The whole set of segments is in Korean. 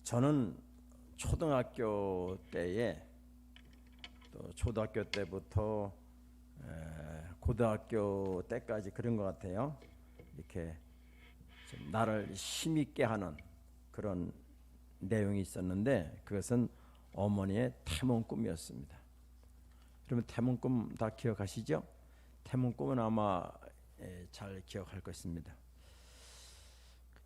저는 초등학교 때에 또 초등학교 때부터 고등학교 때까지 그런 것 같아요. 이렇게 좀 나를 힘있게 하는 그런 내용이 있었는데 그것은 어머니의 태몽 꿈이었습니다. 그러면 태몽 꿈 다 기억하시죠? 태몽 꿈은 아마 잘 기억할 것입니다.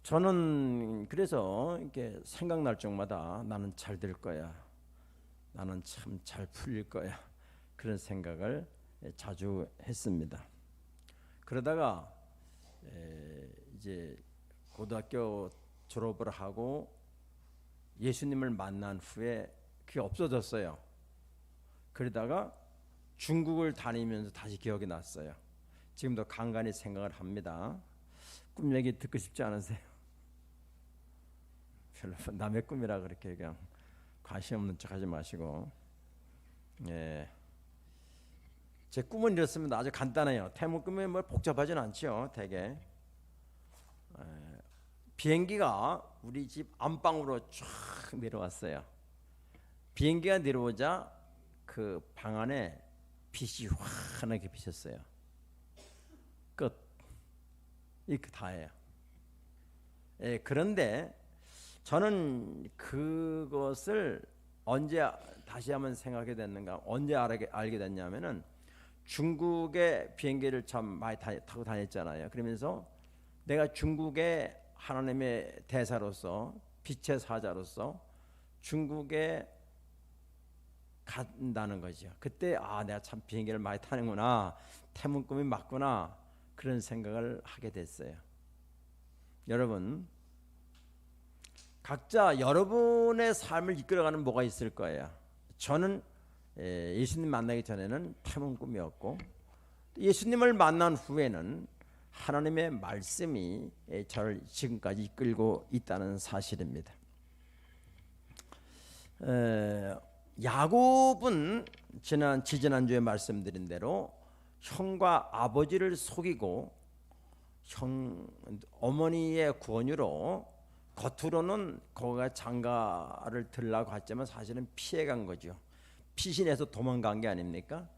저는 그래서 이렇게 생각날 적마다 나는 잘 될 거야, 나는 참 잘 풀릴 거야, 그런 생각을 자주 했습니다. 그러다가 이제 고등학교 졸업을 하고 예수님을 만난 후에 그게 없어졌어요. 그러다가 중국을 다니면서 다시 기억이 났어요. 지금도 간간히 생각을 합니다. 꿈 얘기 듣고 싶지 않으세요? 별로 남의 꿈이라 그렇게 그냥 관심 없는 척 하지 마시고. 제 꿈은 이렇습니다. 아주 간단해요. 태몽 꿈이 뭐 복잡하진 않죠. 되게 비행기가 우리 집 안방으로 쫙 내려왔어요. 비행기가 내려오자 그 방 안에 빛이 환하게 비쳤어요. 끝. 이렇게 다예요. 그런데 저는 그것을 언제 다시 한번 생각하게 됐는가, 언제 알게 됐냐면은 중국의 비행기를 참 많이 타고 다녔잖아요. 그러면서 내가 중국의 하나님의 대사로서, 빛의 사자로서 중국에 간다는 거죠. 그때 내가 참 비행기를 많이 타는구나, 태몽 꿈이 맞구나, 그런 생각을 하게 됐어요. 여러분, 각자 여러분의 삶을 이끌어가는 뭐가 있을 거예요. 저는 예수님 만나기 전에는 태몽 꿈이었고, 예수님을 만난 후에는 하나님의 말씀이 저를 지금까지 이끌고 있다는 사실입니다. 야곱은 지지난주에 말씀드린 대로 형과 아버지를 속이고 어머니의 권유로 겉으로는 거기가 장가를 들라고 했지만 사실은 피해간 거죠. 피신해서 도망간 게 아닙니까?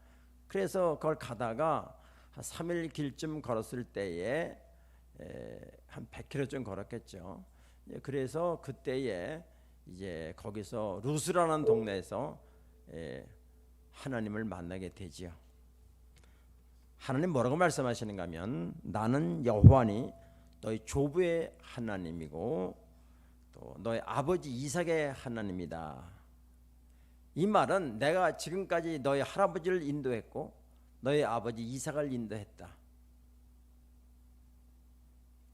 그래서 그걸 가다가 한 3일 길쯤 걸었을 때에 한 100km쯤 걸었겠죠. 그래서 그때에 이제 거기서 루스라는 동네에서 하나님을 만나게 되지요. 하나님 뭐라고 말씀하시는가 하면, 나는 여호와니 너희 조부의 하나님이고 또 너희 아버지 이삭의 하나님이다. 이 말은 내가 지금까지 너희 할아버지를 인도했고 너희 아버지 이삭을 인도했다.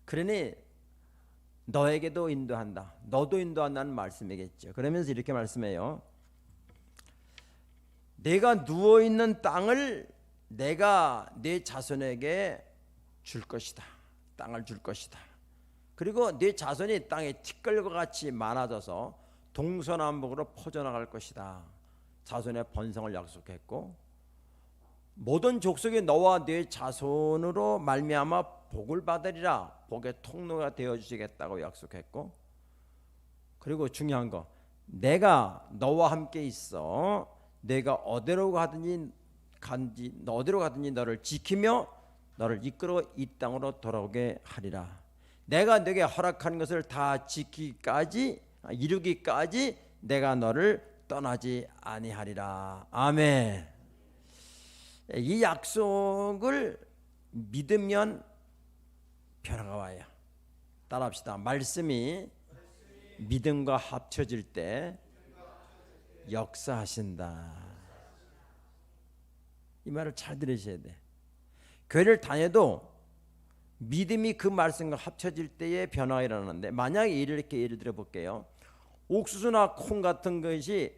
그러니 너에게도 인도한다, 너도 인도한다는 말씀이겠죠. 그러면서 이렇게 말씀해요. 내가 누워있는 땅을 내가 네 자손에게 줄 것이다. 땅을 줄 것이다. 그리고 네 자손이 땅에 티끌과 같이 많아져서 동서남북으로 퍼져나갈 것이다. 자손의 번성을 약속했고, 모든 족속이 너와 네 자손으로 말미암아 복을 받으리라. 복의 통로가 되어주시겠다고 약속했고, 그리고 중요한 거, 내가 너와 함께 있어 내가 어디로 가든지 너를 지키며 너를 이끌어 이 땅으로 돌아오게 하리라. 내가 네게 허락한 것을 다 이루기까지 내가 너를 떠나지 아니하리라. 아멘. 이 약속을 믿으면 변화가 와요. 따라합시다. 말씀이 믿음과 합쳐질 때 역사하신다. 이 말을 잘 들으셔야 돼. 교회를 다녀도 믿음이 그 말씀과 합쳐질 때에 변화가 일어나는데, 만약에 이렇게 예를 들어 볼게요. 옥수수나 콩 같은 것이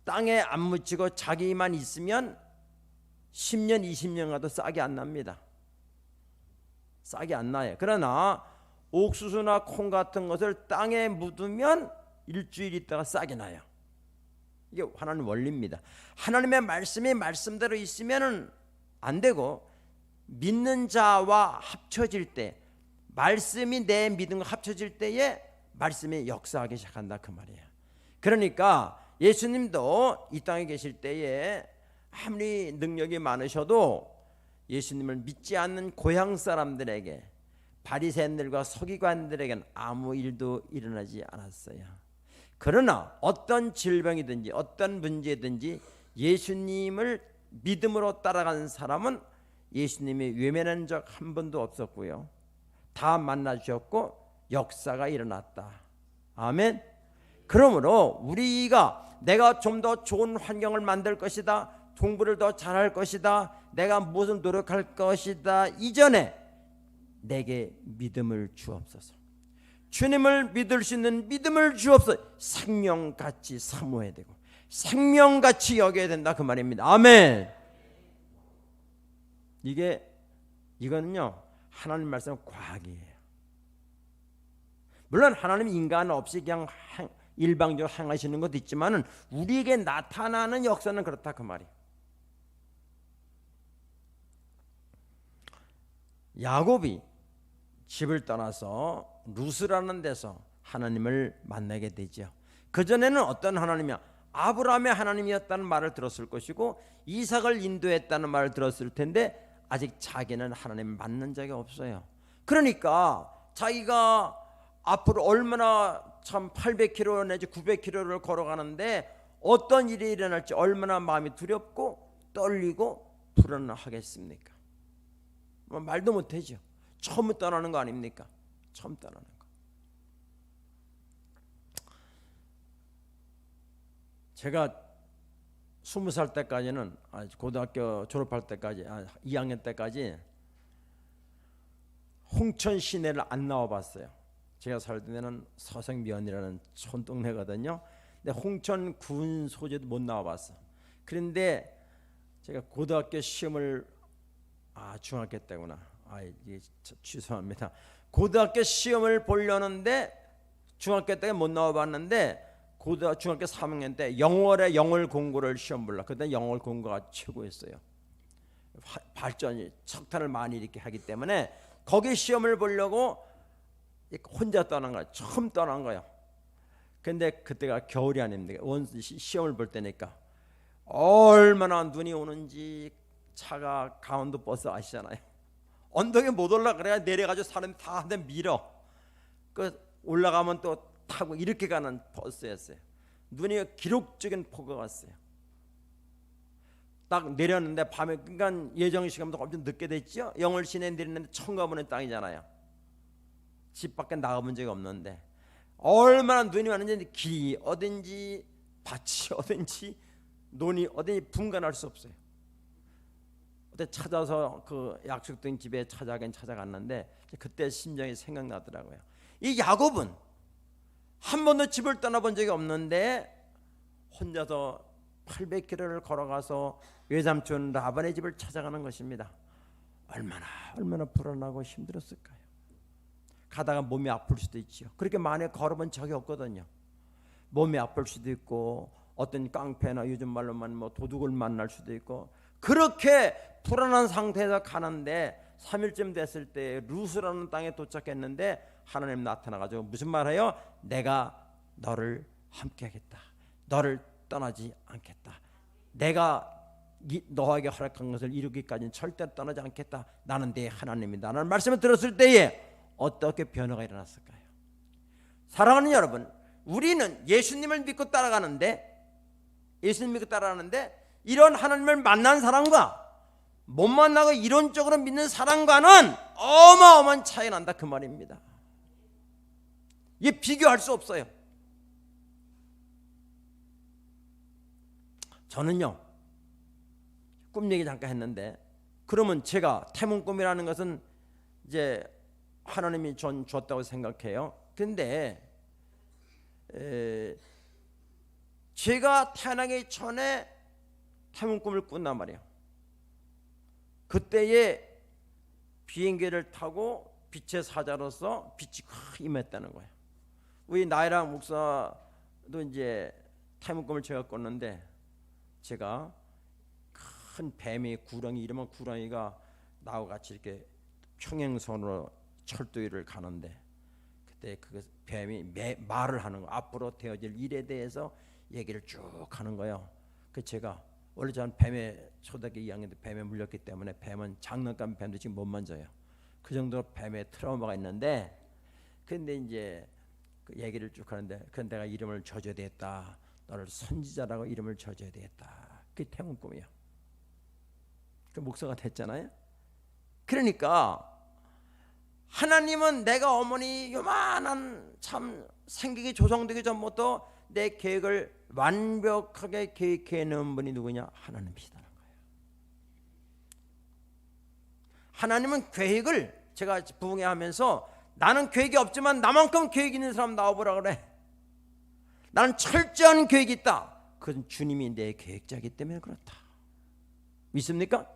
땅에 안 묻히고 자기만 있으면 10년 20년 가도 싹이 안 납니다. 싹이 안 나요. 그러나 옥수수나 콩 같은 것을 땅에 묻으면 일주일 있다가 싹이 나요. 이게 하나님 원리입니다. 하나님의 말씀이 말씀대로 있으면 안 되고, 믿는 자와 합쳐질 때, 말씀이 내 믿음과 합쳐질 때에 말씀이 역사하기 시작한다 그 말이에요. 그러니까 예수님도 이 땅에 계실 때에 아무리 능력이 많으셔도 예수님을 믿지 않는 고향 사람들에게, 바리새인들과 서기관들에게는 아무 일도 일어나지 않았어요. 그러나 어떤 질병이든지 어떤 문제든지 예수님을 믿음으로 따라간 사람은 예수님이 외면한 적 한 번도 없었고요. 다 만나 주셨고 역사가 일어났다. 아멘. 그러므로 우리가 내가 좀 더 좋은 환경을 만들 것이다, 공부를 더 잘할 것이다, 내가 무슨 노력할 것이다 이전에 내게 믿음을 주옵소서. 주님을 믿을 수 있는 믿음을 주옵소서. 생명같이 사모해야 되고 생명같이 여겨야 된다 그 말입니다. 아멘. 이거는요 하나님 말씀 과학이에요. 물론 하나님 인간 없이 그냥 일방적으로 행하시는 것도 있지만은 우리에게 나타나는 역사는 그렇다 그 말이에요. 야곱이 집을 떠나서 루스라는 데서 하나님을 만나게 되죠. 그전에는 어떤 하나님이야? 아브라함의 하나님이었다는 말을 들었을 것이고 이삭을 인도했다는 말을 들었을 텐데 아직 자기는 하나님을 만난 적이 없어요. 그러니까 자기가 앞으로 얼마나 참 800km 내지 900km를 걸어가는데 어떤 일이 일어날지 얼마나 마음이 두렵고 떨리고 불안하겠습니까? 말도 못하죠. 처음 떠나는 거 아닙니까? 처음 떠나는 거. 제가 20살 때까지는 고등학교 졸업할 때까지 2학년 때까지 홍천 시내를 안 나와봤어요. 제가 살던 데는 서생면이라는 촌동네거든요. 근데 홍천 군 소재도 못 나와봤어. 그런데 제가 고등학교 시험을 중학교 때구나. 죄송합니다. 고등학교 시험을 보려는데 중학교 때 못 나와봤는데 중학교 3학년 때 영월에 영월 공고를 시험 볼라. 그때 영월 공고가 최고였어요. 발전이 석탄을 많이 이렇게 하기 때문에 거기 시험을 보려고 혼자 떠난 거야. 처음 떠난 거야. 근데 그때가 겨울이 아닙니까? 시험을 볼 때니까 얼마나 눈이 오는지 차가 강원도 버스 아시잖아요. 언덕에 못 올라 그래야 내려가지고 사람이 다 한 대 밀어. 그 올라가면 또 타고 이렇게 가는 버스였어요. 눈이 기록적인 폭우가 왔어요. 딱 내렸는데 밤에 그러니까 예정 시간보다 엄청 늦게 됐죠. 영월 시내에 내리는데 처음 가보는 땅이잖아요. 집 밖에 나가본 적이 없는데 얼마나 눈이 왔는지 길이 어딘지 밭이 어딘지 논이 어딘지 분간할 수 없어요. 그때 찾아서 그 약속된 집에 찾아갔는데 그때 심정이 생각나더라고요. 이 야곱은 한 번도 집을 떠나본 적이 없는데 혼자서 800km를 걸어가서 외삼촌 라반의 집을 찾아가는 것입니다. 얼마나 불안하고 힘들었을까요? 가다가 몸이 아플 수도 있죠. 그렇게 많이 걸어본 적이 없거든요. 몸이 아플 수도 있고 어떤 깡패나 요즘 말로만 도둑을 만날 수도 있고 그렇게 불안한 상태에서 가는데 3일쯤 됐을 때 루스라는 땅에 도착했는데 하나님 나타나가지고 무슨 말해요? 내가 너를 함께하겠다. 너를 떠나지 않겠다. 내가 너에게 허락한 것을 이루기까지는 절대로 떠나지 않겠다. 나는 네 하나님이다. 라는 말씀을 들었을 때에 어떻게 변화가 일어났을까요? 사랑하는 여러분, 우리는 예수님을 믿고 따라가는데 이런 하나님을 만난 사람과 못 만나고 이론적으로 믿는 사람과는 어마어마한 차이가 난다 그 말입니다. 이게 비교할 수 없어요. 저는요 꿈 얘기 잠깐 했는데 그러면 제가 태문 꿈이라는 것은 이제 하나님이 줬다고 생각해요. 근데 제가 태어나기 전에 태문 꿈을 꾼단 말이에요. 그때에 비행기를 타고 빛의 사자로서 빛이 확 임했다는 거예요. 우리 나이랑 목사도 이제 태문 꿈을 제가 꿨는데 제가 큰 뱀이 구렁이 이러면 구렁이가 나하고 같이 이렇게 평행선으로 철도 위를 가는데 그때 그 뱀이 말을 하는 거, 앞으로 되어질 일에 대해서 얘기를 쭉 하는 거예요. 그 제가 원래 저는 뱀에 초등학교 2학년 때 뱀에 물렸기 때문에 뱀은 장난감 뱀도 지금 못 만져요. 그 정도로 뱀에 트라우마가 있는데, 근데 이제 그 얘기를 쭉 하는데, 그건 내가 이름을 줘줘야 되겠다. 너를 선지자라고 이름을 줘줘야 되겠다. 그게 태문 꿈이야. 그 목사가 됐잖아요. 그러니까 하나님은 내가 어머니 요만한 참 생기기 조성되기 전부터 내 계획을 완벽하게 계획해 놓은 분이 누구냐? 하나님이시다는 거예요. 하나님은 계획을, 제가 부흥회 하면서 나는 계획이 없지만 나만큼 계획 있는 사람 나와보라 그래. 나는 철저한 계획이 있다. 그건 주님이 내 계획자이기 때문에 그렇다. 믿습니까?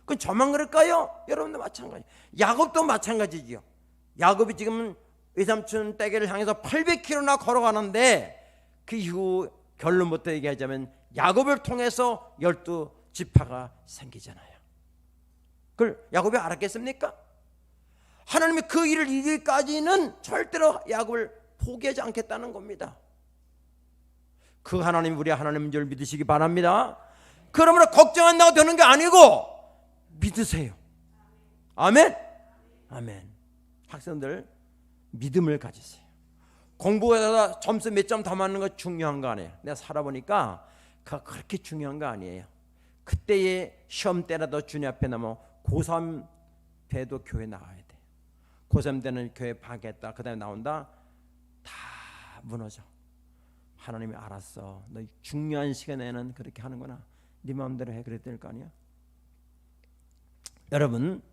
그건 저만 그럴까요? 여러분도 마찬가지. 야곱도 마찬가지지요. 야곱이 지금 외삼촌 떼개를 향해서 800km나 걸어가는데, 그 이후 결론부터 얘기하자면 야곱을 통해서 12지파가 생기잖아요. 그걸 야곱이 알았겠습니까? 하나님이 그 일을 이기기까지는 절대로 야곱을 포기하지 않겠다는 겁니다. 그 하나님이 우리 하나님인 줄 믿으시기 바랍니다. 그러므로 걱정한다고 되는 게 아니고 믿으세요. 아멘. 아멘. 학생들 믿음을 가지세요. 공부하다가 점수 몇 점 더 맞는 거 중요한 거 아니에요. 내가 살아보니까 그렇게 중요한 거 아니에요. 그때의 시험 때라도 주님 앞에 나면 고3 때도 교회 나가야 돼. 고3 때는 교회 파괴했다. 그 다음에 나온다. 다 무너져. 하나님이 알았어. 너 중요한 시간에는 그렇게 하는구나. 네 마음대로 해. 그래야 될 거 아니야. 여러분,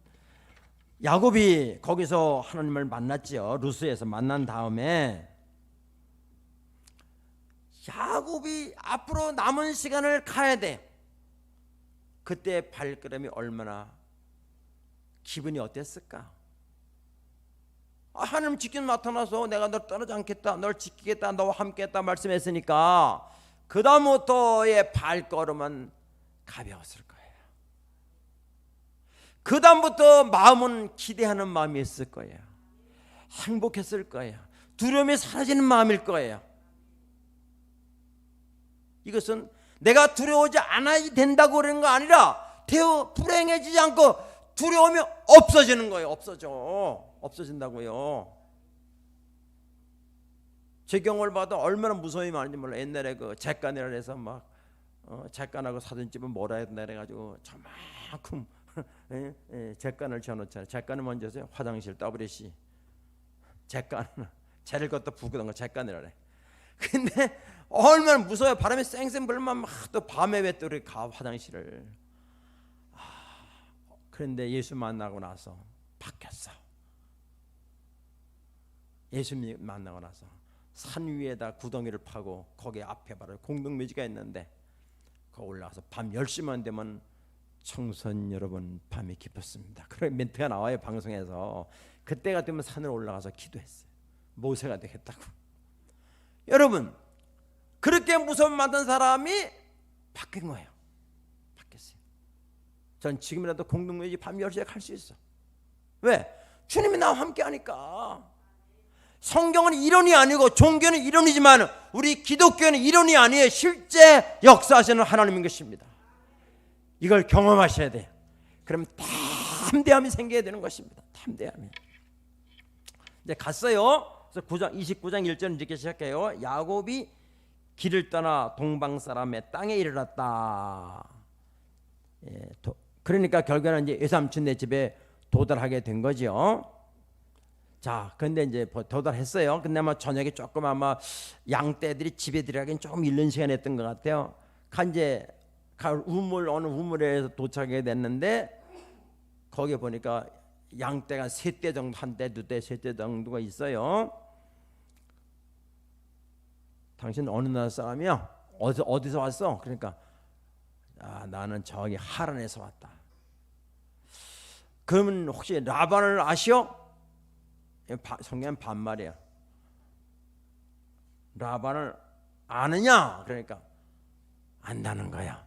야곱이 거기서 하나님을 만났죠. 루스에서 만난 다음에 야곱이 앞으로 남은 시간을 가야 돼. 그때 발걸음이 얼마나 기분이 어땠을까? 하나님 직접 나타나서 내가 널 떠나지 않겠다, 널 지키겠다, 너와 함께했다 말씀했으니까 그 다음부터의 발걸음은 가벼웠을 거예요. 그 다음부터 마음은 기대하는 마음이 있을 거예요. 행복했을 거예요. 두려움이 사라지는 마음일 거예요. 이것은 내가 두려워하지 않아야 된다고 그러는 거 아니라 불행해지지 않고 두려움이 없어지는 거예요. 없어진다고요. 제 경우를 봐도 얼마나 무서움이 많은지 몰라. 옛날에 그 잭간이라 해서 막 잭간하고 사진 찍으면 뭐라 해야 된다 그래가지고 저만큼 잭간을 지어놓잖아요. 잭간은 뭔지 아세요? 화장실 WC 잭간 쟤를 갖다 부그던 거 잭간이라 그래. 근데 얼마나 무서워요. 바람이 쌩쌩 불면 막 또 밤에 왜 또 이렇게 가 화장실을. 그런데 예수 만나고 나서 바뀌었어. 예수 만나고 나서 산 위에다 구덩이를 파고 거기 앞에 바로 공동묘지가 있는데 거기 올라가서 밤 10시만 되면 청선 여러분 밤이 깊었습니다. 그런 멘트가 나와요 방송에서. 그때가 되면 산을 올라가서 기도했어요. 모세가 되겠다고. 여러분 그렇게 무서움 만든 사람이 바뀐 거예요. 바뀌었어요. 전 지금이라도 공동묘지 밤 10시에 갈 수 있어. 왜? 주님이 나와 함께 하니까. 성경은 이론이 아니고 종교는 이론이지만 우리 기독교는 이론이 아니에요. 실제 역사하시는 하나님인 것입니다. 이걸 경험하셔야 돼요. 그럼 담대함이 생겨야 되는 것입니다. 담대함이. 이제 갔어요. 그래서 29장 1절 이렇게 시작해요. 야곱이 길을 떠나 동방 사람의 땅에 이르렀다. 그러니까 결국에는 이제 외삼촌네 집에 도달하게 된 거죠. 자, 근데 이제 도달했어요. 근데 아마 저녁에 조금 아마 양떼들이 집에 들어가긴 조금 이른 시간이었던 것 같아요. 이제 어느 우물에 도착하게 됐는데 거기에 보니까 양떼가 3떼 정도, 1떼, 2떼, 3떼 정도가 있어요. 당신 어느 나라 사람이야? 어디서 왔어? 그러니까 나는 저기 하란에서 왔다. 그러면 혹시 라반을 아시오? 성경은 반말이야. 라반을 아느냐? 그러니까 안다는 거야.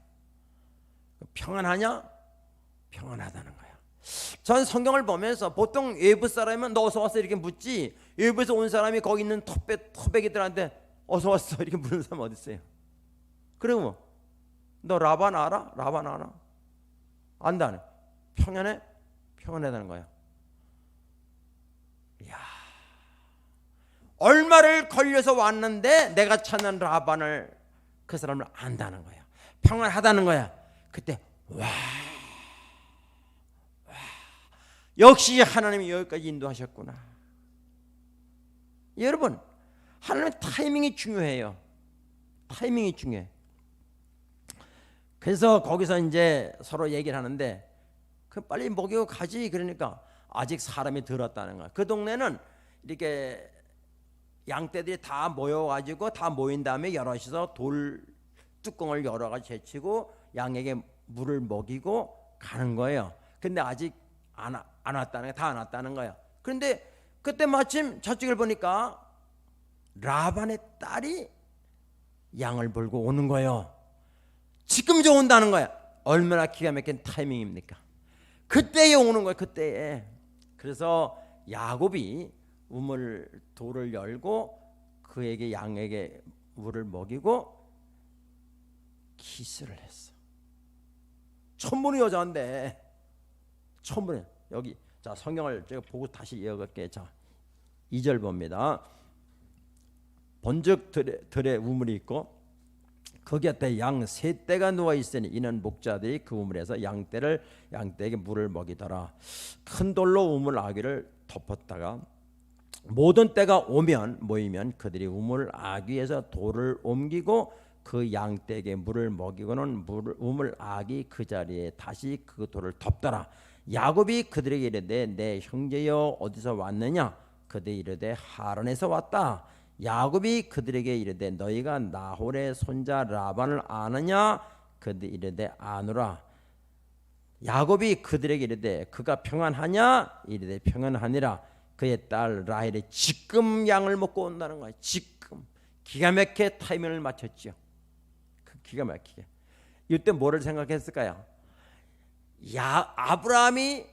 평안하냐? 평안하다는 거야. 전 성경을 보면서 보통 외부 사람이면 너 어서 왔어 이렇게 묻지, 외부에서 온 사람이 거기 있는 토백이들한테 어서 왔어 이렇게 물는 사람 어디 있어요? 그리고 너 라반 알아? 라반 알아? 안다네. 평안해? 평안하다는 거야. 이야, 얼마를 걸려서 왔는데 내가 찾는 라반을, 그 사람을 안다는 거야. 평안하다는 거야. 그때 와, 역시 하나님이 여기까지 인도하셨구나. 여러분, 하나님의 타이밍이 중요해요. 타이밍이 중요해. 그래서 거기서 이제 서로 얘기를 하는데, 그 빨리 먹이고 가지. 그러니까 아직 사람이 들었다는 거야. 그 동네는 이렇게 양떼들이 다 모여가지고 다 모인 다음에 여럿이서 돌 뚜껑을 열어가지고 제치고 양에게 물을 먹이고 가는 거예요. 근데 아직 안 왔다는 거야. 다 안 왔다는 거야. 그런데 그때 마침 저쪽을 보니까 라반의 딸이 양을 몰고 오는 거예요. 지금 저 온다는 거야. 얼마나 기가 막힌 타이밍입니까? 그때에 오는 거예요. 그때에. 그래서 야곱이 우물 돌을 열고 그에게 양에게 물을 먹이고 키스를 했어. 처음 보는 여자인데, 처음 보는. 여기 자, 성경을 제가 보고 다시 이어갈게요. 자, 2절 봅니다. 본즉 들에 우물이 있고 그 곁에 양 세 떼가 누워 있으니 이는 목자들이 그 우물에서 양떼에게 물을 먹이더라. 큰 돌로 우물 아귀를 덮었다가 모든 때가 모이면 그들이 우물 아귀에서 돌을 옮기고 그 양떼에게 물을 먹이고는 우물 아귀 그 자리에 다시 그 돌을 덮더라. 야곱이 그들에게 이르되 내 형제여 어디서 왔느냐? 그들이 이르되 하란에서 왔다. 야곱이 그들에게 이르되 너희가 나홀의 손자 라반을 아느냐? 그들이 이르되 아노라. 야곱이 그들에게 이르되 그가 평안하냐? 이르되 평안하니라. 그의 딸 라헬이 지금 양을 먹고 온다는 거야. 지금. 기가 막히게 타이밍을 맞췄죠. 기가 막히게. 이때 뭐를 생각했을까요? 아브라함이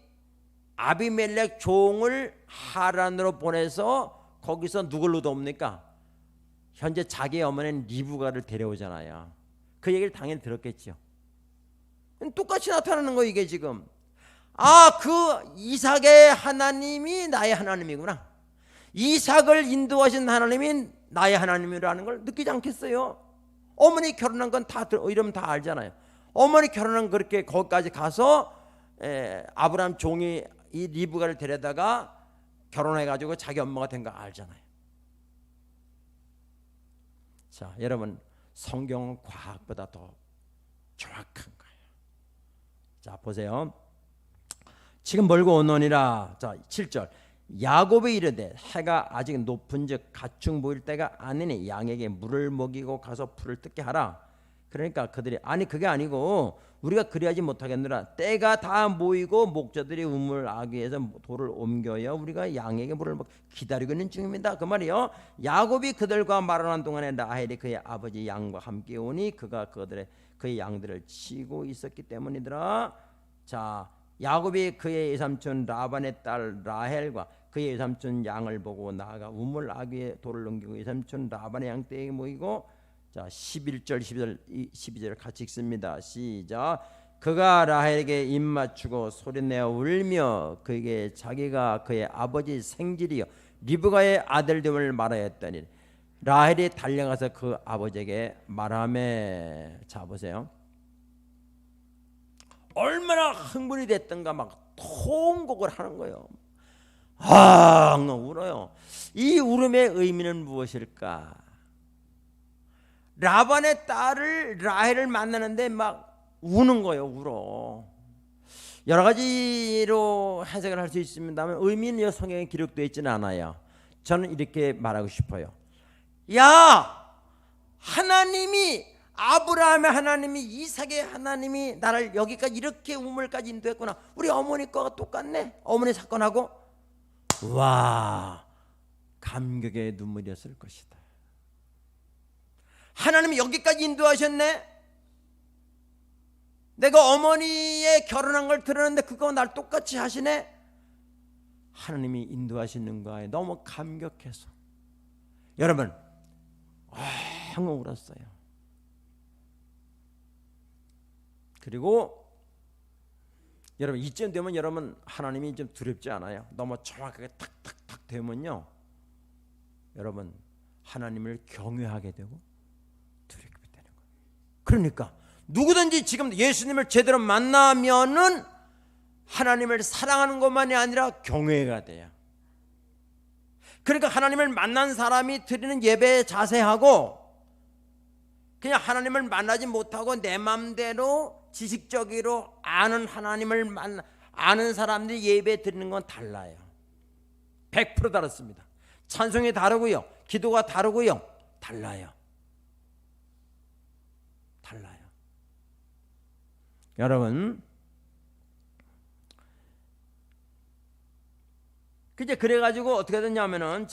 아비멜렉 종을 하란으로 보내서 거기서 누굴 얻어옵니까? 현재 자기 어머니는 리브가를 데려오잖아요. 그 얘기를 당연히 들었겠죠. 똑같이 나타나는 거예요. 이게 지금 그 이삭의 하나님이 나의 하나님이구나. 이삭을 인도하신 하나님이 나의 하나님이라는 걸 느끼지 않겠어요? 어머니 결혼한 건 다 이러면 다 알잖아요. 어머니 결혼한 그렇게 거기까지 가서 아브라함 종이 이 리브가를 데려다가 결혼해가지고 자기 엄마가 된 거 알잖아요. 자, 여러분, 성경은 과학보다 더 정확한 거예요. 자, 보세요. 지금 멀고 오노니라. 자, 7절. 야곱이 이르되 해가 아직 높은즉 가축 모일 때가 아니니 양에게 물을 먹이고 가서 풀을 뜯게 하라. 그러니까 그들이 아니 그게 아니고 우리가 그리하지 못하겠느라 때가 다 모이고 목자들이 우물 아귀에서 돌을 옮겨야 우리가 양에게 물을 기다리고 있는 중입니다. 그 말이요. 야곱이 그들과 말하는 동안에 라헬이 그의 아버지 양과 함께 오니 그가 그의 양들을 치고 있었기 때문이더라. 자, 야곱이 그의 외삼촌 라반의 딸 라헬과 그의 외삼촌 양을 보고 나아가 우물 아귀에 돌을 넘기고 외삼촌 라반의 양떼에게 모이고, 자 11절 12절 같이 읽습니다. 시작. 그가 라헬에게 입 맞추고 소리내어 울며 그에게 자기가 그의 아버지 생질이요 리브가의 아들됨을 말하였더니 라헬이 달려가서 그 아버지에게 말하매. 자 보세요. 얼마나 흥분이 됐던가 막 통곡을 하는 거예요. 울어요. 이 울음의 의미는 무엇일까? 라반의 딸을 라헬을 만나는데 막 우는 거예요. 울어. 여러 가지로 해석을 할 수 있습니다만 의미는 성경에 기록되어 있지는 않아요. 저는 이렇게 말하고 싶어요. 야, 하나님이 아브라함의 하나님이 이삭의 하나님이 나를 여기까지 이렇게 우물까지 인도했구나. 우리 어머니 거가 똑같네. 어머니 사건하고 와, 감격의 눈물이었을 것이다. 하나님이 여기까지 인도하셨네. 내가 어머니의 결혼한 걸 들었는데 그거 날 똑같이 하시네. 하나님이 인도하시는 거에 너무 감격해서 여러분 엉엉 울었어요. 그리고 여러분 이쯤 되면 여러분 하나님이 좀 두렵지 않아요? 너무 정확하게 탁탁탁 되면요 여러분 하나님을 경외하게 되고 두렵게 되는 거예요. 그러니까 누구든지 지금 예수님을 제대로 만나면은 하나님을 사랑하는 것만이 아니라 경외가 돼요. 그러니까 하나님을 만난 사람이 드리는 예배의 자세하고 그냥 하나님을 만나지 못하고 내 맘대로 지식적으로 아는 하나님을 아는 사람들이 예배 드리는 건 달라요. 100% 다릅니다. 찬송이 다르고요, 기도가 다르고요, 달라요. 여러분, 그래가지고 어떻게 됐냐면은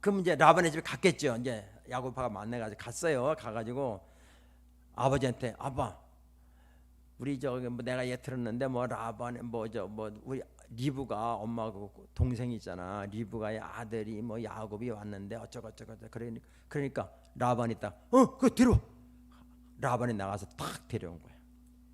그럼 이제 라반의 집에 갔겠죠. 이제 야곱하고 만나가지고 갔어요. 가가지고 아버지한테 아빠, 우리 저기 뭐 내가 얘 들었는데 뭐 라반 우리 리브가 엄마하고 동생이 있잖아. 리브가의 아들이 뭐 야곱이 왔는데 어쩌고 그러니까 라반이 딱 그거 데려와. 라반이 나가서 딱 데려온 거야.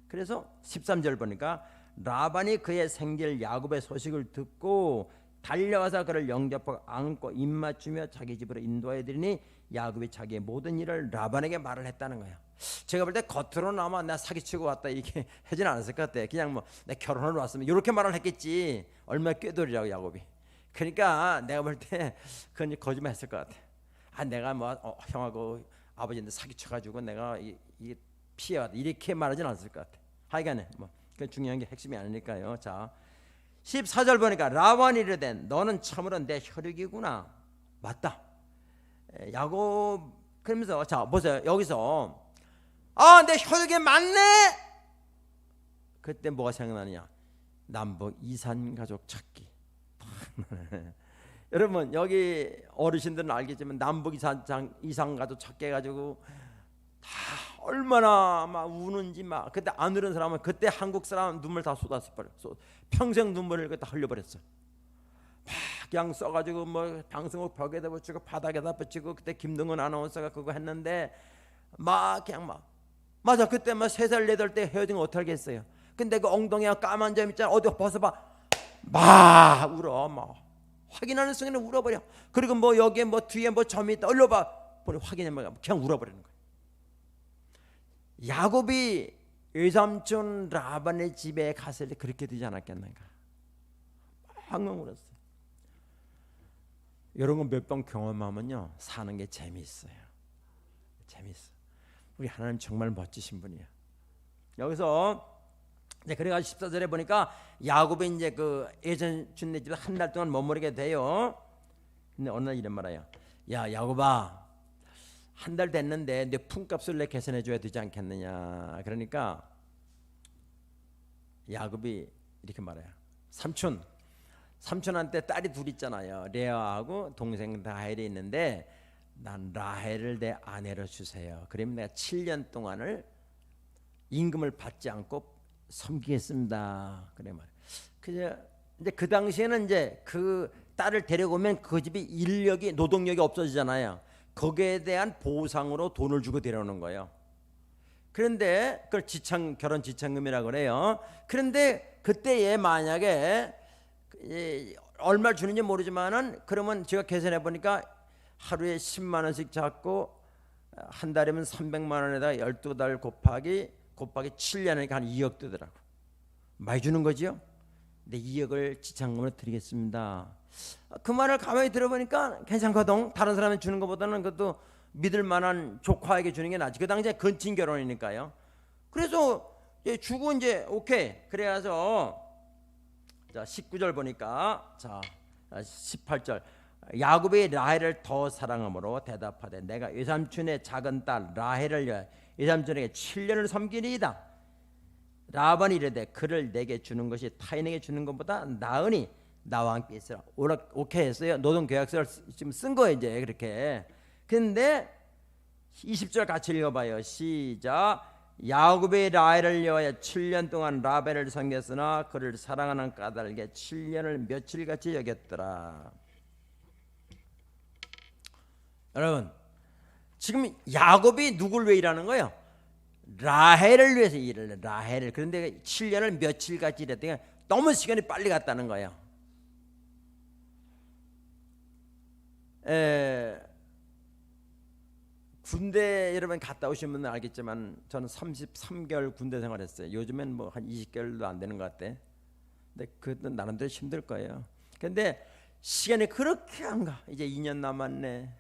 그래서 13절 보니까 라반이 그의 생질 야곱의 소식을 듣고 달려와서 그를 영접하고 안고 입맞추며 자기 집으로 인도해 드리니 야곱이 자기의 모든 일을 라반에게 말을 했다는 거야. 제가 볼 때 겉으로는 아마 나 사기치고 왔다 이렇게 하진 않았을 것 같아. 그냥 뭐 내 결혼을 왔으면 이렇게 말을 했겠지. 얼마나 꾀돌이라고 야곱이. 그러니까 내가 볼 때 그건 거짓말했을 것 같아. 내가 뭐 형하고 아버지한테 사기쳐가지고 내가 이 피해왔다 이렇게 말하진 않았을 것 같아. 하여간에 뭐 그 중요한 게 핵심이 아니니까요. 자, 14절 보니까 라반이 이르되 너는 참으로 내 혈육이구나. 맞다. 야곱 그러면서 자 보세요. 여기서 내 혈육이 맞네. 그때 뭐가 생각나느냐? 남북 이산 가족 찾기. 여러분 여기 어르신들은 알겠지만 남북 이산 가족 찾기 해가지고 다 얼마나 막 우는지 막 그때 안 울은 사람은 그때 한국 사람 눈물 다 쏟았어 버려. 평생 눈물을 다 흘려버렸어. 막 그냥 써가지고 뭐 방송국 벽에다 붙이고 바닥에다 붙이고 그때 김동건 아나운서가 그거 했는데 막 그냥 막 맞아 그때 막 3살 4살 때 헤어진 거 어떡하겠어요. 근데 그 엉덩이가 까만 점 있잖아. 어디 벗어봐 막 울어 막 확인하는 순간에 울어버려. 그리고 뭐 여기에 뭐 뒤에 뭐 점이 있다 올려봐 보니 확인해봐 그냥 울어버리는 거야. 야곱이 외삼촌 라반의 집에 갔을 때 그렇게 되지 않았겠는가. 황금 울었어요. 이런 거 몇 번 경험하면요 사는 게 재미있어요. 재미있어. 우리 하나님 정말 멋지신 분이야. 여기서 이제 그래가지고 14절에 보니까 야곱이 이제 그 예전 준네 집에 한 달 동안 머무르게 돼요. 근데 어느 날 이런 말이야. 야 야곱아, 한 달 됐는데 내 품값을 내 계산해 줘야 되지 않겠느냐. 그러니까 야곱이 이렇게 말해요. 삼촌한테 딸이 둘 있잖아요. 레아하고 동생 라헬이 있는데 난 라헬을 내 아내로 주세요. 그러면 내가 7년 동안을 임금을 받지 않고 섬기겠습니다. 그래 말이에요. 이제 그 당시에는 이제 그 딸을 데려오면 그 집이 인력이 노동력이 없어지잖아요. 거기에 대한 보상으로 돈을 주고 데려오는 거예요. 그런데 그걸 결혼 지참금이라고 그래요. 그런데 그때에 만약에 얼마 주는지 모르지만은 그러면 제가 계산해 보니까 하루에 10만 원씩 잡고 한 달이면 300만 원에다 12달 곱하기 7년이니까 한 2억 되더라고. 많이 주는 거죠. 근데 2억을 지참금으로 드리겠습니다. 그 말을 가만히 들어보니까 괜찮거든. 다른 사람이 주는 것보다는 그것도 믿을 만한 조카에게 주는 게 낫지. 그 당시에 건친 결혼이니까요. 그래서 주고 이제 오케이. 그래서 자 19절 보니까 자 18절 야곱이 라헬을 더 사랑함으로 대답하되 내가 외삼촌의 작은 딸 라헬을 위하여 외삼촌에게 7년을 섬기리이다. 라반이 이르되 그를 내게 주는 것이 타인에게 주는 것보다 나으니 나와 함께 있으라. 오케이 했어요. 노동계약서를 지금 쓴 거예요 이제 그렇게. 근데 20절 같이 읽어봐요. 시작. 야곱이 라헬을 위하여 7년 동안 라벨을 섬겼으나 그를 사랑하는 까닭에 7년을 며칠같이 여겼더라. 여러분, 지금 야곱이 누굴 위해 일하는 거예요? 라헬을 위해서 일을 해. 라헬을. 그런데 7년을 며칠같이 일했더니 너무 시간이 빨리 갔다는 거예요. 군대 여러분 갔다 오신 분은 알겠지만 저는 33개월 군대 생활했어요. 요즘엔 뭐 한 20개월도 안 되는 것 같아. 근데 그것도 나름대로 힘들 거예요. 근데 시간이 그렇게 안 가. 이제 2년 남았네.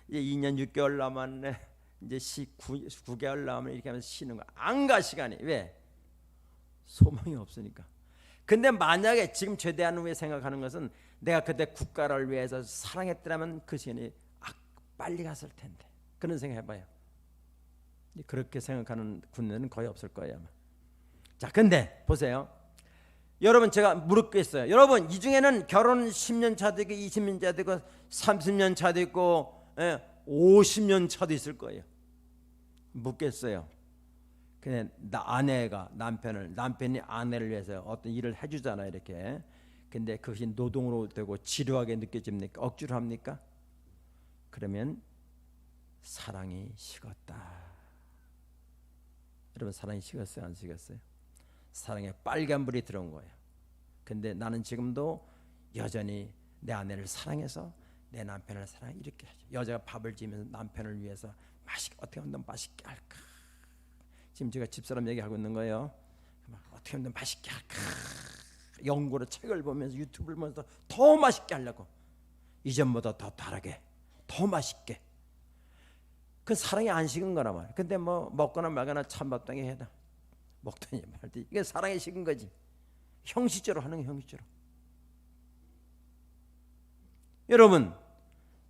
이제 2년 6개월 남았네. 이제 9개월 남았네. 이렇게 하면서 쉬는 거. 안 가 시간이. 왜? 소망이 없으니까. 근데 만약에 지금 제대한 후에 생각하는 것은 내가 그때 국가를 위해서 사랑했더라면 그 시간이 빨리 갔을 텐데. 그런 생각 해봐요. 그렇게 생각하는 군대는 거의 없을 거예요 아마. 자, 근데 보세요. 여러분, 제가 물었겠어요. 여러분, 이 중에는 결혼 10년 차도 있고 20년 차도 있고 30년 차도 있고 50년 차도 있을 거예요. 묻겠어요. 근데 남편이 아내를 위해서 어떤 일을 해주잖아요, 이렇게. 근데 그것이 노동으로 되고 지루하게 느껴집니까? 억지로 합니까? 그러면 사랑이 식었다. 여러분, 사랑이 식었어요, 안 식었어요? 사랑에 빨간불이 들어온 거예요. 근데 나는 지금도 여전히 내 아내를 사랑해서 내 남편을 사랑해. 이렇게 하죠. 여자가 밥을 지으면서 남편을 위해서 어떻게 하면 맛있게 할까. 지금 제가 집사람 얘기하고 있는 거예요. 어떻게 하면 맛있게 할까. 연구로 책을 보면서 유튜브를 보면서 더 맛있게 하려고. 이전보다 더 다르게, 더 맛있게. 그 사랑이 안 식은 거란 말이야. 근데 뭐 먹거나 말거나 찬밥당에 해다 먹더니 말더니 이게 사랑이 식은 거지. 형식적으로 하는 게 형식적으로. 여러분,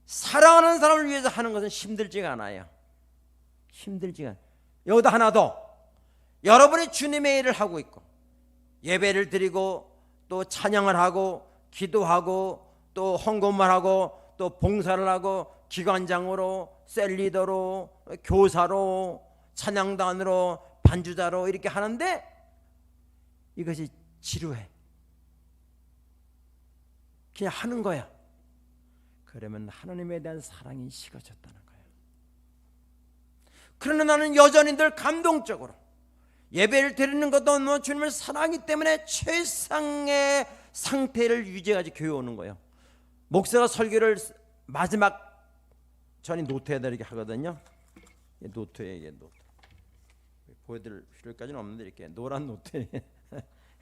사랑하는 사람을 위해서 하는 것은 힘들지가 않아요. 힘들지가 않아요. 여기다 하나 더. 여러분이 주님의 일을 하고 있고 예배를 드리고 또 찬양을 하고 기도하고 또 헌금을 하고 또 봉사를 하고 기관장으로 셀리더로 교사로 찬양단으로 반주자로 이렇게 하는데 이것이 지루해. 그냥 하는 거야. 그러면 하나님에 대한 사랑이 식어졌다는 거예요. 그러나 나는 여전히 늘 감동적으로 예배를 드리는 것도 뭐 주님을 사랑하기 때문에 최상의 상태를 유지해가지고 교회 오는 거예요. 목사가 설교를 마지막 전이 노트에다 이렇게 하거든요. 노트에 이게 노트 보여드릴 필요까지는 없는데 이렇게 노란 노트에.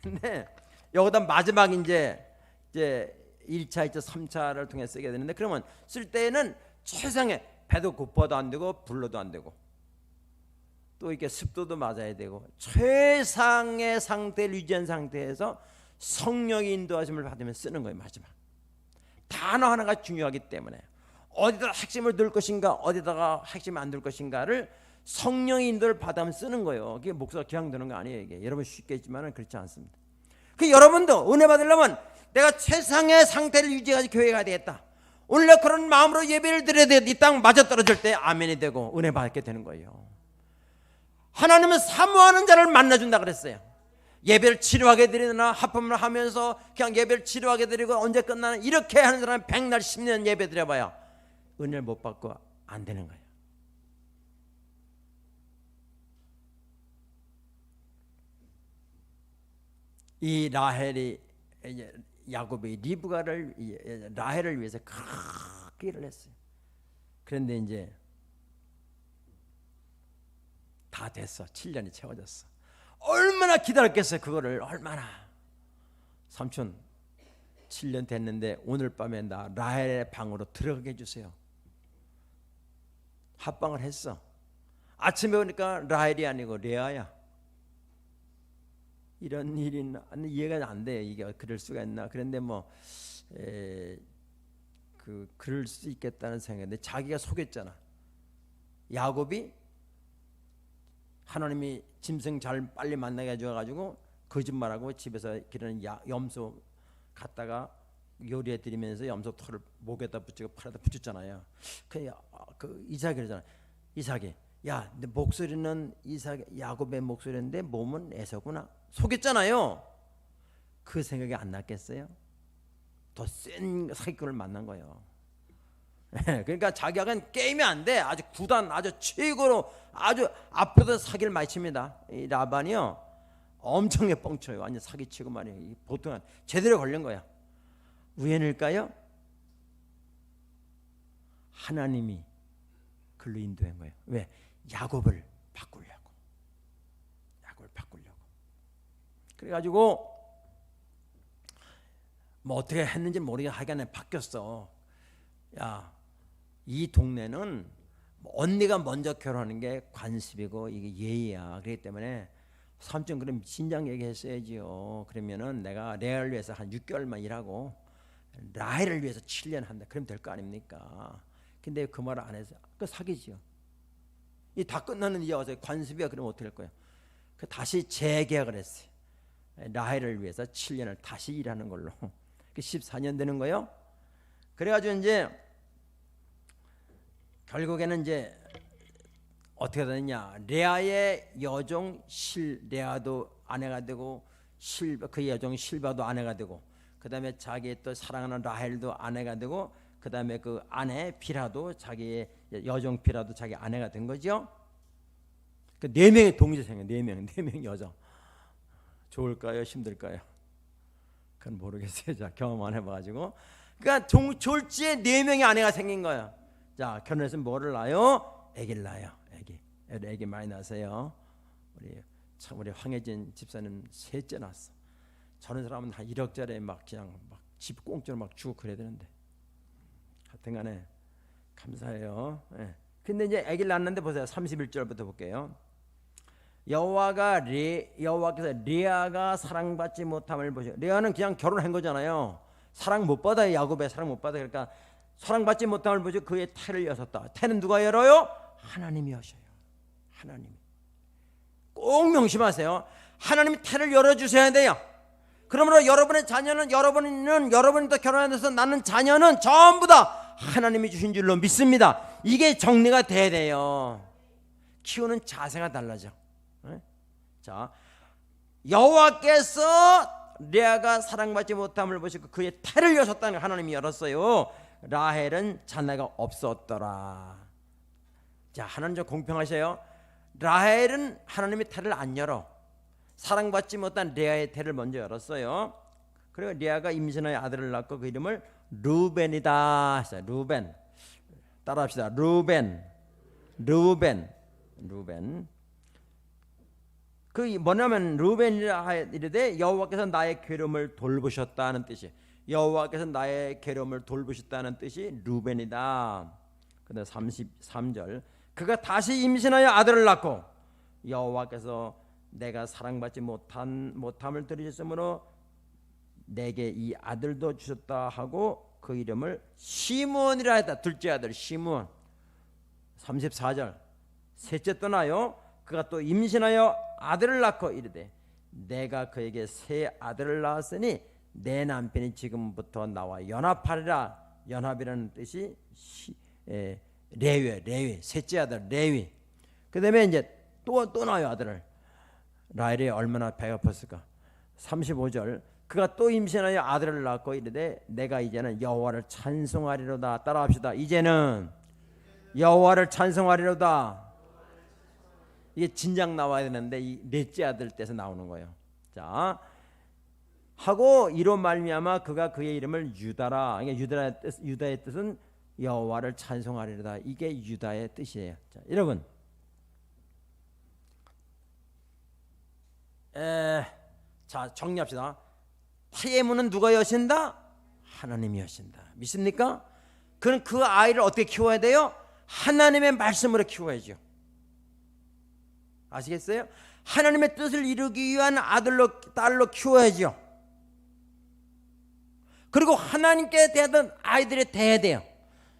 근데 여기다 마지막 이제 1차, 2차, 3차를 통해 쓰게 되는데 그러면 쓸 때는 최상의 배도 고파도 안 되고 불러도 안 되고 또 이렇게 습도도 맞아야 되고 최상의 상태를 유지한 상태에서 성령의 인도하심을 받으면 쓰는 거예요. 마지막 단어 하나가 중요하기 때문에 어디다가 핵심을 넣을 것인가 어디다가 핵심을 안 넣을 것인가를 성령의 인도를 받으면 쓰는 거예요. 그게 목사가 기왕 드는 거 아니에요. 이게 여러분 쉽게 했지만 그렇지 않습니다. 그 여러분도 은혜 받으려면 내가 최상의 상태를 유지해가지고 교회에 가야 되겠다. 원래 그런 마음으로 예배를 드려야 돼. 이 땅 맞아떨어질 때 아멘이 되고 은혜 받게 되는 거예요. 하나님은 사모하는 자를 만나준다 그랬어요. 예배를 치료하게 드리나 하품을 하면서 그냥 예배를 치료하게 드리고 언제 끝나는 이렇게 하는 사람은 100날 10년 예배 드려봐야 은혜를 못 받고 안 되는 거예요. 이 라헬이 야곱이 리브가를 라헬을 위해서 그렇게 일을 했어요. 그런데 이제 다 됐어. 7년이 채워졌어. 얼마나 기다렸겠어요. 그거를 얼마나. 삼촌 7년 됐는데 오늘 밤에 나 라헬의 방으로 들어가게 해주세요. 합방을 했어. 아침에 오니까 라헬이 아니고 레아야. 이런 일이 이해가 안 돼. 이게 그럴 수가 있나. 그런데 그럴 수 있겠다는 생각인데 자기가 속였잖아. 야곱이 하나님이 짐승 잘 빨리 만나게 해줘가지고 거짓말하고 집에서 기르는 염소 갖다가 요리해 드리면서 염소 털을 목에다 붙이고 팔에다 붙였잖아요. 그 이삭이 그러잖아. 이삭이 야, 내 목소리는 야곱의 목소리인데 몸은 에서구나 속였잖아요. 그 생각이 안 났겠어요? 더 센 사기꾼을 만난 거예요. 그러니까 자기가 게임이 안 돼. 아주 구단 아주 최고로 아주 앞에서 사기를 많이 칩니다. 이 라반이요 엄청나게 뻥쳐요. 완전 사기치고 말이에요. 보통 제대로 걸린 거야. 우연일까요? 하나님이 글로 인도한 거예요. 왜? 야곱을 바꾸려고. 그래가지고 뭐 어떻게 했는지 모르겠어. 하여간 바뀌었어. 야, 이 동네는 언니가 먼저 결혼하는 게 관습이고 이게 예의야. 그렇기 때문에 삼촌 그럼 진작 얘기했어야지요. 그러면은 내가 레아를 위해서 한 6개월만 일하고 라헬을 위해서 7년 한다. 그럼 될 거 아닙니까? 근데 그 말을 안 해서 그 사기지요. 이 다 끝나는 이제 와서 관습이야. 그럼 어떻게 할 거예요? 그 다시 재계약을 했어요. 라헬을 위해서 7년을 다시 일하는 걸로. 그 14년 되는 거예요. 그래가지고 이제 결국에는 이제 어떻게 되느냐? 레아의 여종 레아도 아내가 되고 그 여종 실바도 아내가 되고 그다음에 자기의 또 사랑하는 라헬도 아내가 되고 그다음에 그 아내 비라도 자기의 여종 비라도 자기 아내가 된 거죠. 그 네 명의 동시에 생겨. 네 명 여자. 좋을까요? 힘들까요? 그건 모르겠어요. 자, 경험 안 해봐가지고. 그러니까 졸지에 4명의 아내가 생긴 거예요. 자, 결혼해서 뭐를 낳아요? 애기를 낳아요. 애기 많이 낳으세요. 우리 황혜진 집사님 셋째 낳았어. 저런 사람은 한 1억짜리 막 그냥 막 집 공짜로 막 주고 그래야 되는데. 하여튼간에 감사해요. 예. 근데 이제 애기를 낳았는데 보세요. 31절부터 볼게요. 여호와께서 레아가 사랑받지 못함을 보시고 레아는 그냥 결혼한 거잖아요. 사랑 못 받아요. 야곱의 사랑 못 받아. 그러니까 사랑받지 못함을 보시고 그의 태를 여셨다. 태는 누가 열어요? 하나님이 여셔요. 하나님이. 꼭 명심하세요. 하나님이 태를 열어주셔야 돼요. 그러므로 여러분의 자녀는 여러분이 또 결혼해서 낳는 자녀는 전부 다 하나님이 주신 줄로 믿습니다. 이게 정리가 돼야 돼요. 키우는 자세가 달라져. 자, 여호와께서 레아가 사랑받지 못함을 보시고 그의 태를 여셨다는 걸 하나님이 열었어요. 라헬은 자녀가 없었더라. 자, 하나님 좀 공평하셔요. 라헬은 하나님의 태를 안 열어. 사랑받지 못한 레아의 태를 먼저 열었어요. 그리고 레아가 임신하여 아들을 낳고 그 이름을 루벤이다. 루벤. 따라합시다. 루벤. 그 뭐냐면 루벤이라 이르되 여호와께서 나의 괴로움을 돌보셨다는 뜻이. 여호와께서 나의 괴로움을 돌보셨다는 뜻이 루벤이다. 그다음 33절. 그가 다시 임신하여 아들을 낳고 여호와께서 내가 사랑받지 못함을 들으셨으므로 내게 이 아들도 주셨다 하고 그 이름을 시므온이라 했다. 둘째 아들 시므온. 34절. 셋째 떠나요. 그가 또 임신하여 아들을 낳고 이르되 내가 그에게 새 아들을 낳았으니 내 남편이 지금부터 나와 연합하리라. 연합이라는 뜻이 레위. 셋째 아들 레위. 그 다음에 이제 또 나와요. 아들을. 라헬이 얼마나 배가 아팠을까. 35절. 그가 또 임신하여 아들을 낳고 이르되 내가 이제는 여호와를 찬송하리로다. 따라합시다. 이제는 여호와를 찬송하리로다. 이게 진작 나와야 되는데 이 넷째 아들 때서 나오는 거예요. 자, 하고 이로 말미암아 그가 그의 이름을 유다라. 그러니까 유다의 뜻은 여호와를 찬송하리로다. 이게 유다의 뜻이에요. 자, 여러분, 자, 정리합시다. 태의 문은 누가 여신다? 하나님이 여신다. 믿습니까? 그럼 그 아이를 어떻게 키워야 돼요? 하나님의 말씀으로 키워야죠. 아시겠어요? 하나님의 뜻을 이루기 위한 아들로 딸로 키워야죠. 그리고 하나님께 대하던 아이들이 돼야 돼요.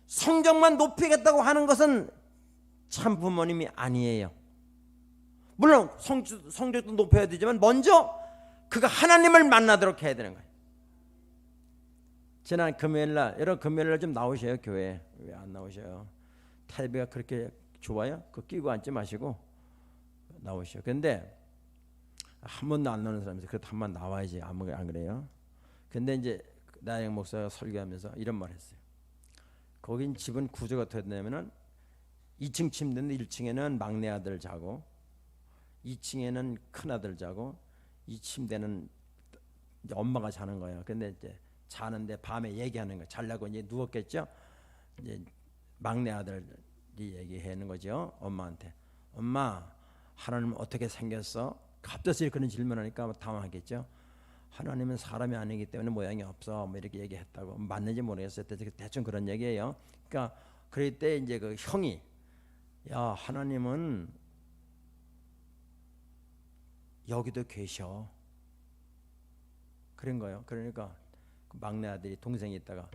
성적만 높이겠다고 하는 것은 참 부모님이 아니에요. 물론 성적도 높여야 되지만 먼저 그가 하나님을 만나도록 해야 되는 거예요. 지난 금요일날, 여러분 금요일날 좀 나오셔요. 교회. 왜 안 나오셔요? 텔레비가 그렇게 좋아요? 그거 끼고 앉지 마시고 나오시오. 근데 한 번도 안 나오는 사람이 그래도 한 번 나와야지. 안 그래요? 근데 이제 나영 목사가 설교하면서 이런 말 했어요. 거긴 집은 구조가 어떻게 되냐면은 2층 침대인데 1층에는 막내 아들 자고 2층에는 큰 아들 자고 이 침대는 이제 엄마가 자는 거예요. 근데 이제 자는데 밤에 얘기하는 거예요. 자려고 이제 누웠겠죠. 이제 막내 아들이 얘기하는 거죠. 엄마한테. 엄마, 하나님은 어떻게 생겼어? 갑자기 그런 질문하니까 당황하겠죠. 하나님은 사람이 아니기 때문에 모양이 없어. 뭐 이렇게 얘기했다고. 맞는지 모르겠어요. 대충 그런 얘기예요. 그러니까 그럴 때 이제 그 형이 야, 하나님은 여기도 계셔. 그런 거예요. 그러니까 그 막내 아들이 동생이 있다가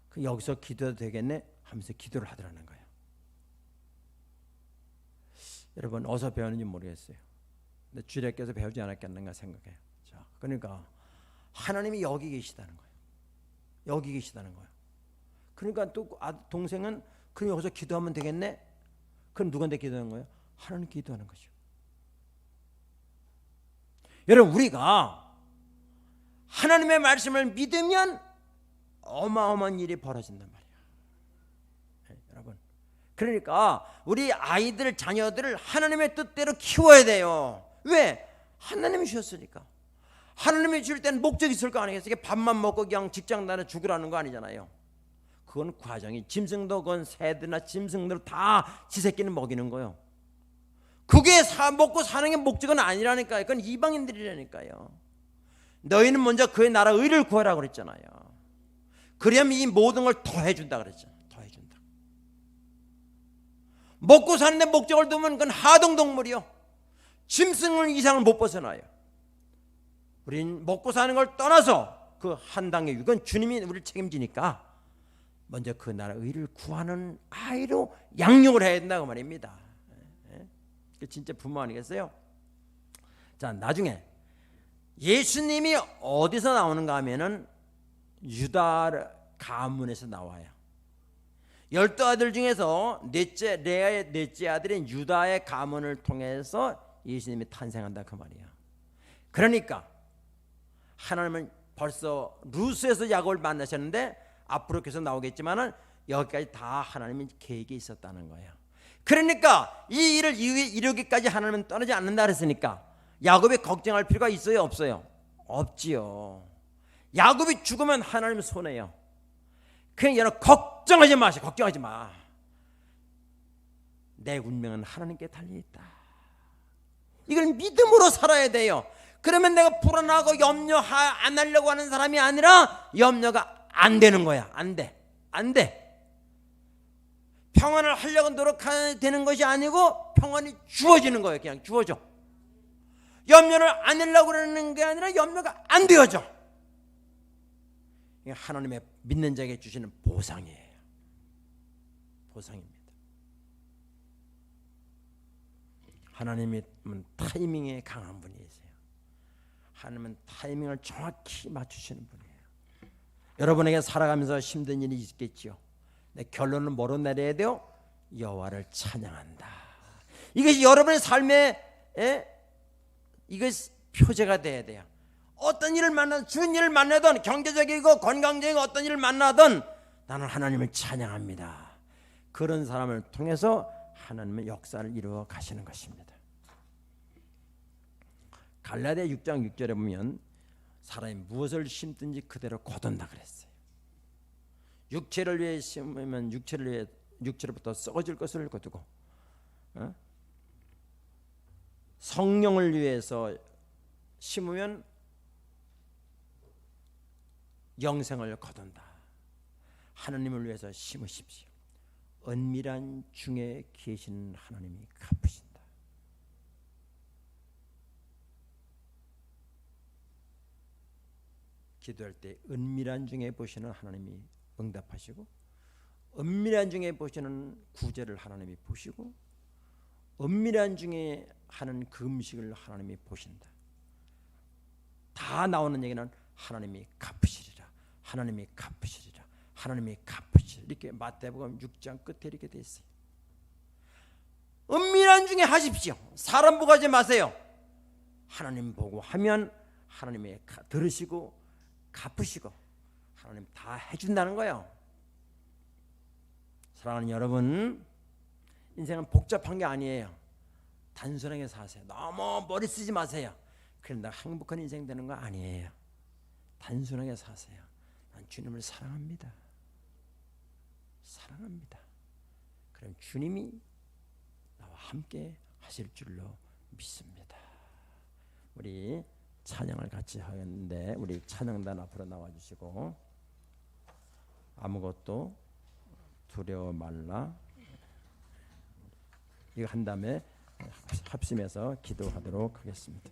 그 여기서 기도해도 되겠네 하면서 기도를 하더라는 거예요. 여러분 어디서 배웠는지 모르겠어요. 근데 주례께서 배우지 않았겠는가 생각해요. 자, 그러니까 하나님이 여기 계시다는 거예요. 여기 계시다는 거예요. 그러니까 또 동생은 그럼 여기서 기도하면 되겠네. 그럼 누구한테 기도하는 거예요? 하나님 기도하는 거죠. 여러분 우리가 하나님의 말씀을 믿으면 어마어마한 일이 벌어진단 말이에요. 네, 여러분. 그러니까 우리 아이들 자녀들을 하나님의 뜻대로 키워야 돼요. 왜? 하나님이 주셨으니까. 하나님이 줄 때는 목적이 있을 거 아니겠어요? 밥만 먹고 그냥 직장 다녀 죽으라는 거 아니잖아요. 그건 과정이 짐승도 그건 새들이나 짐승들 다 지 새끼는 먹이는 거예요. 그게 먹고 사는 게 목적은 아니라니까요. 그건 이방인들이라니까요. 너희는 먼저 그의 나라 의를 구하라고 그랬잖아요. 그러면 이 모든 걸 더해준다 그랬잖아요. 더해준다. 먹고 사는데 목적을 두면 그건 하등동물이요. 짐승을 이상을 못 벗어나요. 우린 먹고 사는 걸 떠나서 그 한 단계 이건 주님이 우리를 책임지니까 먼저 그 나라 의를 구하는 아이로 양육을 해야 된다고 말입니다. 진짜 부모 아니겠어요? 자, 나중에 예수님이 어디서 나오는가 하면은 유다 가문에서 나와요. 12아들 중에서 레아의 넷째 아들인 유다의 가문을 통해서 예수님이 탄생한다 그 말이야. 그러니까 하나님은 벌써 루스에서 야곱을 만나셨는데 앞으로 계속 나오겠지만은 여기까지 다 하나님의 계획이 있었다는 거예요. 그러니까 이 일을 이루기까지 하나님은 떠나지 않는다 그랬으니까 야곱이 걱정할 필요가 있어요, 없어요? 없지요. 야곱이 죽으면 하나님 손해요. 그냥 여러분 걱정하지 마세요. 걱정하지 마. 내 운명은 하나님께 달려있다. 이걸 믿음으로 살아야 돼요. 그러면 내가 불안하고 염려 안 하려고 하는 사람이 아니라 염려가 안 되는 거야. 안 돼. 안 돼. 평안을 하려고 노력되는 것이 아니고 평안이 주어지는 거예요. 그냥 주어져. 염려를 안 하려고 그러는 게 아니라 염려가 안 되어져. 하나님의 믿는 자에게 주시는 보상이에요. 보상입니다. 하나님은 타이밍에 강한 분이세요. 하나님은 타이밍을 정확히 맞추시는 분이에요. 여러분에게 살아가면서 힘든 일이 있겠지요. 결론은 뭐로 내려야 돼요? 여호와를 찬양한다. 이것이 여러분의 삶에 이것이 표제가 돼야 돼요. 어떤 일을 만나든 좋은 일을 만나든 경제적이고 건강적인 어떤 일을 만나든 나는 하나님을 찬양합니다. 그런 사람을 통해서 하나님의 역사를 이루어 가시는 것입니다. 갈라디아 6장 6절에 보면 사람이 무엇을 심든지 그대로 거둔다 그랬어요. 육체를 위해 심으면 육체로부터 썩어질 것을 거두고 성령을 위해서 심으면 영생을 거둔다. 하나님을 위해서 심으십시오. 은밀한 중에 계신 하나님이 갚으신다. 기도할 때 은밀한 중에 보시는 하나님이 응답하시고 은밀한 중에 보시는 구제를 하나님이 보시고 은밀한 중에 하는 그 음식을 하나님이 보신다. 다 나오는 얘기는 하나님이 갚으시리라. 하나님이 갚으시리라. 하나님이 갚으시리라. 이렇게 마태복음 6장 끝에 이렇게 돼 있어요. 일 하는 중에 하십시오. 사람 보고 하지 마세요. 하나님 보고 하면 하나님이 들으시고 갚으시고 하나님 다 해준다는 거예요. 사랑하는 여러분, 인생은 복잡한 게 아니에요. 단순하게 사세요. 너무 머리 쓰지 마세요. 그런데 행복한 인생 되는 거 아니에요. 단순하게 사세요. 난 주님을 사랑합니다. 사랑합니다. 그럼 주님이 나와 함께 하실 줄로 믿습니다. 우리 찬양을 같이 하겠는데 우리 찬양단 앞으로 나와주시고, 아무것도 두려워 말라, 이거 한 다음에 합심해서 기도하도록 하겠습니다.